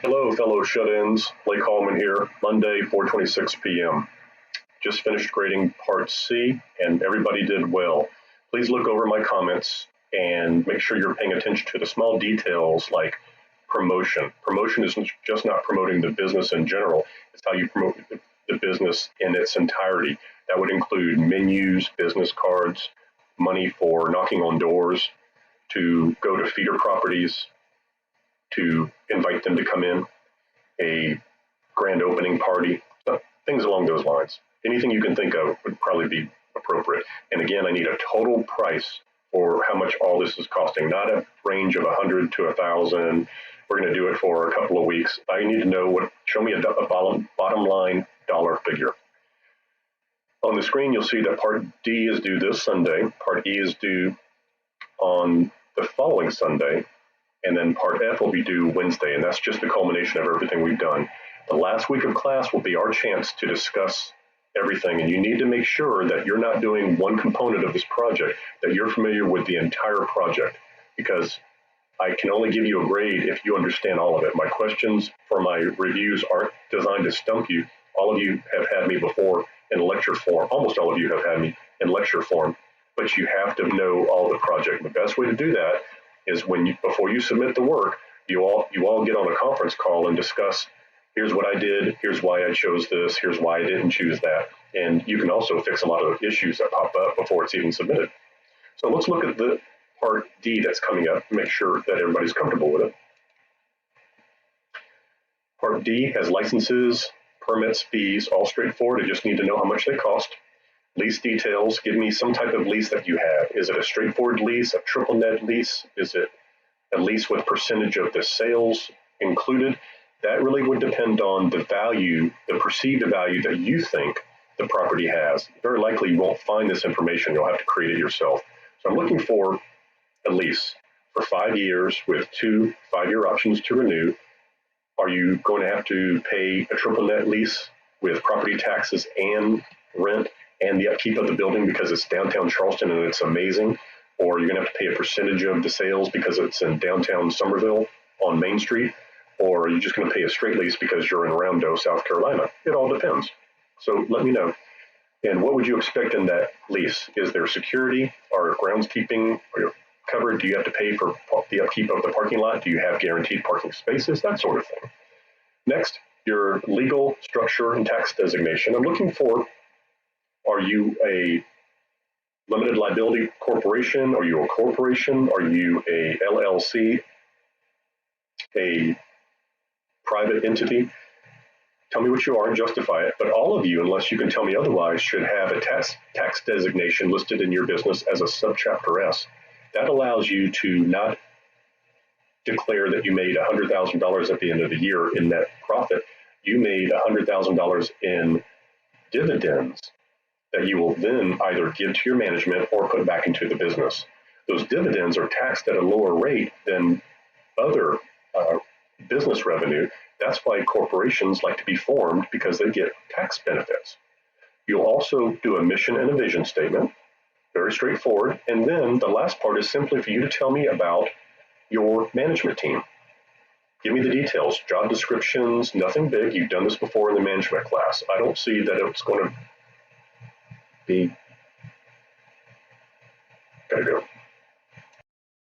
Hello, fellow shut-ins. Blake Hallman here, Monday, 4:26 p.m. Just finished grading Part C, and everybody did well. Please look over my comments and make sure you're paying attention to the small details like promotion. Promotion is just not promoting the business in general, it's how you promote the business in its entirety. That would include menus, business cards, money for knocking on doors, to go to feeder properties, to invite them to come in, a grand opening party, things along those lines. Anything you can think of would probably be appropriate. And again, I need a total price for how much all this is costing, not a range of 100 to 1,000. We're going to do it for a couple of weeks. I need to know show me a bottom line dollar figure. On the screen, you'll see that Part D is due this Sunday. Part E is due on the following Sunday. And then Part F will be due Wednesday, and that's just the culmination of everything we've done. The last week of class will be our chance to discuss everything, and you need to make sure that you're not doing one component of this project, that you're familiar with the entire project, because I can only give you a grade if you understand all of it. My questions for my reviews aren't designed to stump you. All of you have had me before in lecture form. Almost all of you have had me in lecture form, but you have to know all the project. The best way to do that is before you submit the work, you all get on a conference call and discuss, here's what I did, here's why I chose this, here's why I didn't choose that. And you can also fix a lot of issues that pop up before it's even submitted. So let's look at the Part D that's coming up and make sure that everybody's comfortable with it. Part D has licenses, permits, fees, all straightforward. I just need to know how much they cost. Lease details, give me some type of lease that you have. Is it a straightforward lease, a triple net lease? Is it a lease with percentage of the sales included? That really would depend on the value, the perceived value that you think the property has. Very likely you won't find this information, you'll have to create it yourself. So I'm looking for a lease for 5 years with 2 5-year options to renew. Are you going to have to pay a triple net lease with property taxes and rent and the upkeep of the building because it's downtown Charleston and it's amazing? Or you're going to have to pay a percentage of the sales because it's in downtown Summerville on Main Street? Or are you just going to pay a straight lease because you're in Rondo, South Carolina? It all depends. So let me know. And what would you expect in that lease? Is there security or groundskeeping covered? Do you have to pay for the upkeep of the parking lot? Do you have guaranteed parking spaces? That sort of thing. Next, your legal structure and tax designation. I'm looking for, are you a limited liability corporation? Are you a corporation? Are you a LLC? A private entity? Tell me what you are and justify it. But all of you, unless you can tell me otherwise, should have a tax designation listed in your business as a subchapter S. That allows you to not declare that you made $100,000 at the end of the year in net profit. You made $100,000 in dividends that you will then either give to your management or put back into the business. Those dividends are taxed at a lower rate than other business revenue. That's why corporations like to be formed, because they get tax benefits. You'll also do a mission and a vision statement, very straightforward. And then the last part is simply for you to tell me about your management team. Give me the details, job descriptions, nothing big. You've done this before in the management class. I don't see that it's going to be, gotta go.